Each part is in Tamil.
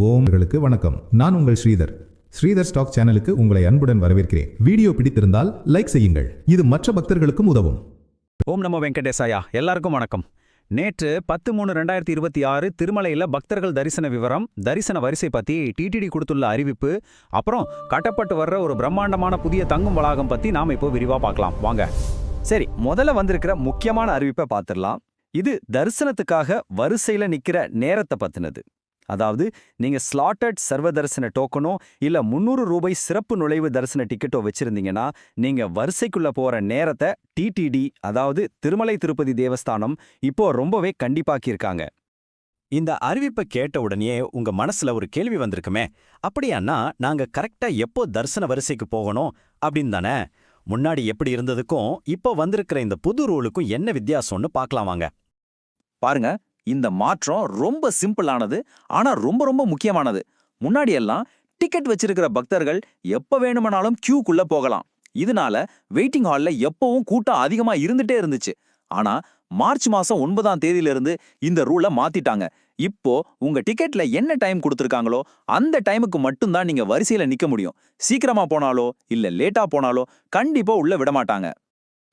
ஓம்களுக்கு வணக்கம். நான் உங்கள் ஸ்ரீதர். ஸ்ரீதர் ஸ்டாக் சேனலுக்கு உங்களை அன்புடன் வரவேற்கிறேன். வீடியோ பிடித்திருந்தால் லைக் செய்யுங்கள். இது மற்ற பக்தர்களுக்கும் உதவும். ஓம் நமோ வெங்கடேசாயா. எல்லாருக்கும் வணக்கம். நேற்று 10/3/2026 திருமலையில் பக்தர்கள் தரிசன விவரம், தரிசன வரிசை பற்றி டிடிடி கொடுத்துள்ள அறிவிப்பு, அப்புறம் கட்டப்பட்டு வர்ற ஒரு பிரம்மாண்டமான புதிய தங்கும் வளாகம் பற்றி நாம் இப்போ விரிவாக பார்க்கலாம் வாங்க. சரி, முதல்ல வந்திருக்கிற முக்கியமான அறிவிப்பை பார்த்துடலாம். இது தரிசனத்துக்காக வரிசையில் நிற்கிற நேரத்தை பற்றினது. அதாவது நீங்க ஸ்லாட்டட் சர்வ தரிசன டோக்கனோ இல்ல 300 ரூபாய் சிறப்பு நுழைவு தரிசன டிக்கெட்டோ வச்சிருந்தீங்கன்னா நீங்க வரிசைக்குள்ள போற நேரத்தை டிடிடி, அதாவது திருமலை திருப்பதி தேவஸ்தானம் இப்போ ரொம்பவே கண்டிப்பாக்கியிருக்காங்க. இந்த அறிவிப்பை கேட்ட உடனே உங்க மனசுல ஒரு கேள்வி வந்திருக்குமே, அப்படியானா நாங்க கரெக்டா எப்போ தரிசன வரிசைக்கு போகணும் அப்படின்னு தானே? முன்னாடி எப்படி இருந்ததுக்கும் இப்போ வந்திருக்கிற இந்த புது ரூலுக்கும் என்ன வித்தியாசம்னு பார்க்கலாம் வாங்க. பாருங்க, இந்த மாற்றம் ரொம்ப சிம்பிளானது, ஆனா ரொம்ப ரொம்ப முக்கியமானது. முன்னாடி எல்லாம் டிக்கெட் வச்சிருக்கிற பக்தர்கள் எப்ப வேணுமானாலும் கியூக்குள்ள போகலாம். இதனால வெயிட்டிங் ஹால்ல எப்பவும் கூட்டம் அதிகமா இருந்துட்டே இருந்துச்சு. ஆனா மார்ச் மாசம் 9ஆம் தேதியிலிருந்து இந்த ரூலை மாத்திட்டாங்க. இப்போ உங்க டிக்கெட்ல என்ன டைம் கொடுத்துருக்காங்களோ அந்த டைமுக்கு மட்டும்தான் நீங்க வரிசையில நிக்க முடியும். சீக்கிரமா போனாலோ இல்ல லேட்டா போனாலோ கண்டிப்பா உள்ள விட மாட்டாங்க.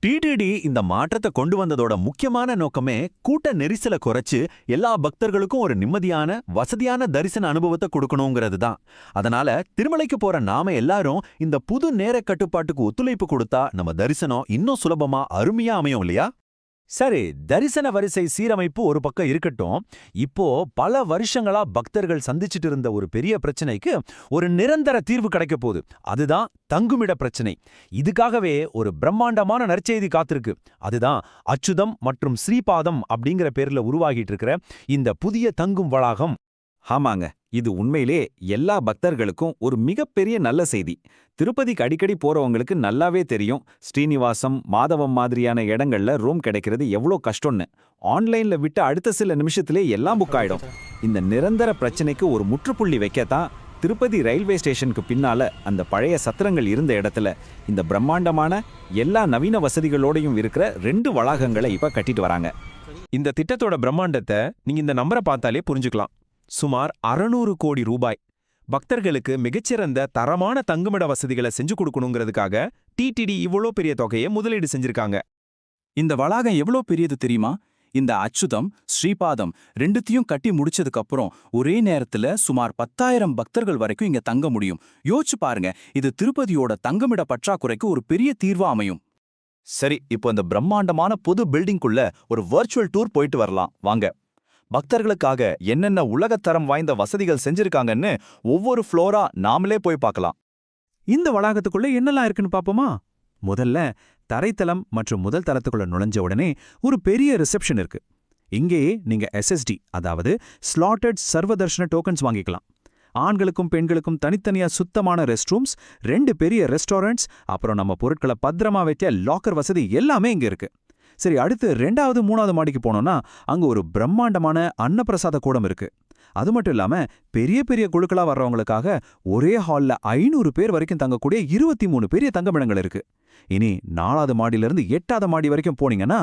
டிடிடி இந்த மாற்றத்தை கொண்டு வந்ததோட முக்கியமான நோக்கமே கூட்ட நெரிசலை குறைச்சு எல்லா பக்தர்களுக்கும் ஒரு நிம்மதியான வசதியான தரிசன அனுபவத்தை கொடுக்கணுங்கிறது தான். அதனால திருமலைக்கு போற நாம எல்லாரும் இந்த புது நேர கட்டுப்பாட்டுக்கு ஒத்துழைப்பு கொடுத்தா நம்ம தரிசனம் இன்னும் சுலபமா அருமையா அமையும் இல்லையா? சரி, தரிசன வரிசை சீரமைப்பு ஒரு பக்கம் இருக்கட்டும். இப்போ பல வருஷங்களா பக்தர்கள் சந்திச்சுட்டு இருந்த ஒரு பெரிய பிரச்சனைக்கு ஒரு நிரந்தர தீர்வு கிடைக்க போகுது. அதுதான் தங்குமிட பிரச்சனை. இதுக்காகவே ஒரு பிரம்மாண்டமான நற்செய்தி காத்திருக்கு. அதுதான் அச்சுதம் மற்றும் ஸ்ரீபாதம் அப்படிங்கிற பேர்ல உருவாகிட்டு இருக்கிற இந்த புதிய தங்கும் வளாகம். ஆமாங்க, இது உண்மையிலே எல்லா பக்தர்களுக்கும் ஒரு மிகப்பெரிய நல்ல செய்தி. திருப்பதிக்கு அடிக்கடி போறவங்களுக்கு நல்லாவே தெரியும், ஸ்ரீனிவாசம், மாதவம் மாதிரியான இடங்கள்ல ரூம் கிடைக்கிறது எவ்வளோ கஷ்டம்னு. ஆன்லைன்ல விட்டு அடுத்த சில நிமிஷத்திலே எல்லாம் புக் ஆயிடும். இந்த நிரந்தர பிரச்சனைக்கு ஒரு முற்றுப்புள்ளி வைக்கத்தான் திருப்பதி ரயில்வே ஸ்டேஷனுக்கு பின்னால அந்த பழைய சத்திரங்கள் இருந்த இடத்துல இந்த பிரம்மாண்டமான எல்லா நவீன வசதிகளோடையும் இருக்கிற 2 வளாகங்களை இப்ப கட்டிட்டு வராங்க. இந்த திட்டத்தோட பிரம்மாண்டத்தை நீங்க இந்த நம்பரை பார்த்தாலே புரிஞ்சுக்கலாம். சுமார் 600 கோடி ரூபாய். பக்தர்களுக்கு மிகச்சிறந்த தரமான தங்குமிட வசதிகளை செஞ்சு கொடுக்கணுங்கிறதுக்காக டிடிடி இவ்வளோ பெரிய தொகையை முதலீடு செஞ்சிருக்காங்க. இந்த வளாகம் எவ்வளோ பெரியது தெரியுமா? இந்த அச்சுதம், ஸ்ரீபாதம் 2த்தையும் கட்டி முடிச்சதுக்கு அப்புறம் ஒரே நேரத்துல சுமார் 10,000 பக்தர்கள் வரைக்கும் இங்க தங்க முடியும். யோசிச்சு பாருங்க, இது திருப்பதியோட தங்குமிட பற்றாக்குறைக்கு ஒரு பெரிய தீர்வா அமையும். சரி, இப்போ இந்த பிரம்மாண்டமான புது பில்டிங்குள்ள ஒரு வர்ச்சுவல் டூர் போயிட்டு வரலாம் வாங்க. பக்தர்களுக்காக என்னென்ன உலகத்தரம் வாய்ந்த வசதிகள் செஞ்சிருக்காங்கன்னு ஒவ்வொரு ஃப்ளோரா நாமளே போய் பார்க்கலாம். இந்த வளாகத்துக்குள்ள என்னெல்லாம் இருக்குன்னு பாப்போமா? முதல்ல தரைத்தளம் மற்றும் முதல் தளத்துக்குள்ள நுழைஞ்ச உடனே ஒரு பெரிய ரிசப்ஷன் இருக்கு. இங்கேயே நீங்க SSD, அதாவது ஸ்லாட்டட் சர்வதர்ஷன டோக்கன்ஸ் வாங்கிக்கலாம். ஆண்களுக்கும் பெண்களுக்கும் தனித்தனியா சுத்தமான ரெஸ்ட் ரூம்ஸ், 2 பெரிய ரெஸ்டாரண்ட்ஸ், அப்புறம் நம்ம பொருட்களை பத்திரமா வைக்க லாக்கர் வசதி எல்லாமே இங்க இருக்கு. சரி, அடுத்து 2வது 3வது மாடிக்கு போனோம்னா அங்க ஒரு பிரம்மாண்டமான அன்னப்பிரசாத கூடம் இருக்கு. அது மட்டும் இல்லாம பெரிய பெரிய குழுக்களா வர்றவங்களுக்காக ஒரே ஹால்ல 500 பேர் வரைக்கும் தங்கக்கூடிய 23 பெரிய தங்கமிடங்கள் இருக்கு. இனி 4வது மாடியிலிருந்து 8வது மாடி வரைக்கும் போனீங்கன்னா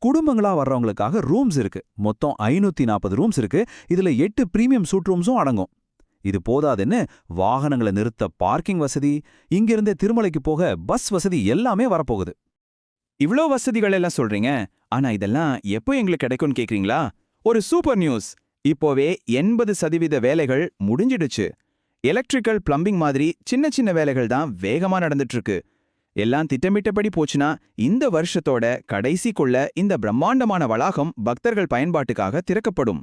குடும்பங்களா வர்றவங்களுக்காக ரூம்ஸ் இருக்கு. மொத்தம் 540 ரூம்ஸ் இருக்கு. இதுல 8 பிரீமியம் சூட் ரூம்ஸும் அடங்கும். இது போதாதுன்னு வாகனங்களை நிறுத்த பார்க்கிங் வசதி, இங்கிருந்தே திருமலைக்கு போக பஸ் வசதி எல்லாமே வரப்போகுது. இவ்ளோ வசதிகள் எல்லாம் சொல்றீங்க, ஆனா இதெல்லாம் எப்போ எங்களுக்கு கிடைக்கும்னு கேக்குறீங்களா? ஒரு சூப்பர் நியூஸ்! இப்போவே 80% வேலைகள் முடிஞ்சிடுச்சு. எலக்ட்ரிக்கல், பிளம்பிங் மாதிரி சின்ன சின்ன வேலைகள் தான் வேகமா நடந்துட்டு இருக்கு. எல்லாம் திட்டமிட்டபடி போச்சுன்னா இந்த வருஷத்தோட கடைசிக்குள்ள இந்த பிரம்மாண்டமான வளாகம் பக்தர்கள் பயன்பாட்டுக்காக திறக்கப்படும்.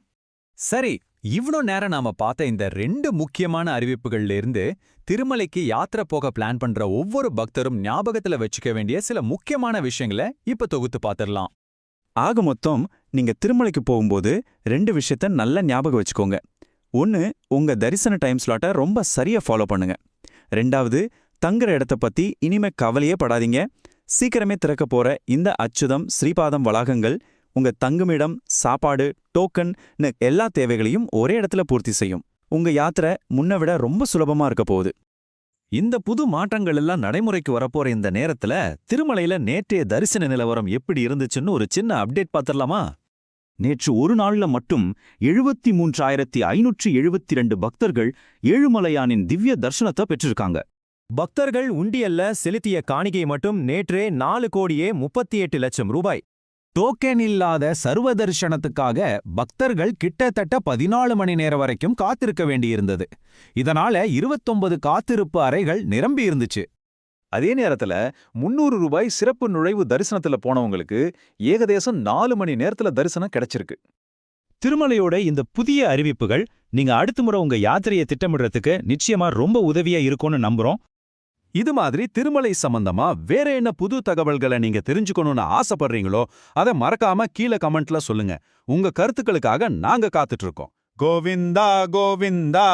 சரி, இவ்ளோ நேரம் நாம பார்த்த இந்த 2 முக்கியமான அறிவிப்புகள்ல இருந்து திருமலைக்கு யாத்திரை போக பிளான் பண்ற ஒவ்வொரு பக்தரும் ஞாபகத்துல வச்சுக்க வேண்டிய சில முக்கியமான விஷயங்களை இப்ப தொகுத்து பார்த்திடலாம். ஆக மொத்தம் நீங்க திருமலைக்கு போகும்போது 2 விஷயத்த நல்லா ஞாபகம் வச்சுக்கோங்க. 1, உங்க தரிசன டைம் ஸ்லாட்டை ரொம்ப சரியா ஃபாலோ பண்ணுங்க. 2வது, தங்குற இடத்த பத்தி இனிமே கவலையே படாதீங்க. சீக்கிரமே திறக்க போற இந்த அச்சுதம், ஸ்ரீபாதம் வளாகங்கள் உங்க தங்குமிடம், சாப்பாடு, டோக்கன் எல்லா தேவைகளையும் ஒரே இடத்துல பூர்த்தி செய்யும். உங்க யாத்திரை முன்ன விட ரொம்ப சுலபமா இருக்க போகுது. இந்த புது மாற்றங்கள் எல்லாம் நடைமுறைக்கு வரப்போற இந்த நேரத்துல திருமலையில நேற்றைய தரிசன நிலவரம் எப்படி இருந்துச்சுன்னு ஒரு சின்ன அப்டேட் பார்த்துடலாமா? நேற்று ஒரு நாள்ல மட்டும் 73,572 பக்தர்கள் ஏழுமலையானின் திவ்ய தர்சனத்தை பெற்றிருக்காங்க. பக்தர்கள் உண்டியல்ல செலுத்திய காணிக்கை மட்டும் நேற்றே 4,38,00,000 ரூபாய். டோக்கன் இல்லாத சர்வ தரிசனத்துக்காக பக்தர்கள் கிட்டத்தட்ட 14 மணி நேரம் வரைக்கும் காத்திருக்க வேண்டியிருந்தது. இதனால 29 காத்திருப்பு அறைகள் நிரம்பி இருந்துச்சு. அதே நேரத்துல 300 ரூபாய் சிறப்பு நுழைவு தரிசனத்துல போனவங்களுக்கு ஏகதேசம் 4 மணி நேரத்துல தரிசனம் கிடைச்சிருக்கு. திருமலையோட இந்த புதிய அறிவிப்புகள் நீங்க அடுத்த முறை உங்க யாத்திரையை திட்டமிடுறதுக்கு நிச்சயமா ரொம்ப உதவியா இருக்கும்னு நம்புறோம். இது மாதிரி திருமலை சம்பந்தமா வேற என்ன புது தகவல்களை நீங்க தெரிஞ்சுக்கணும்னு ஆசைப்படுறீங்களோ அதை மறக்காம கீழே கமெண்ட்ல சொல்லுங்க. உங்க கருத்துக்களுக்காக நாங்க காத்துட்டு இருக்கோம். கோவிந்தா கோவிந்தா.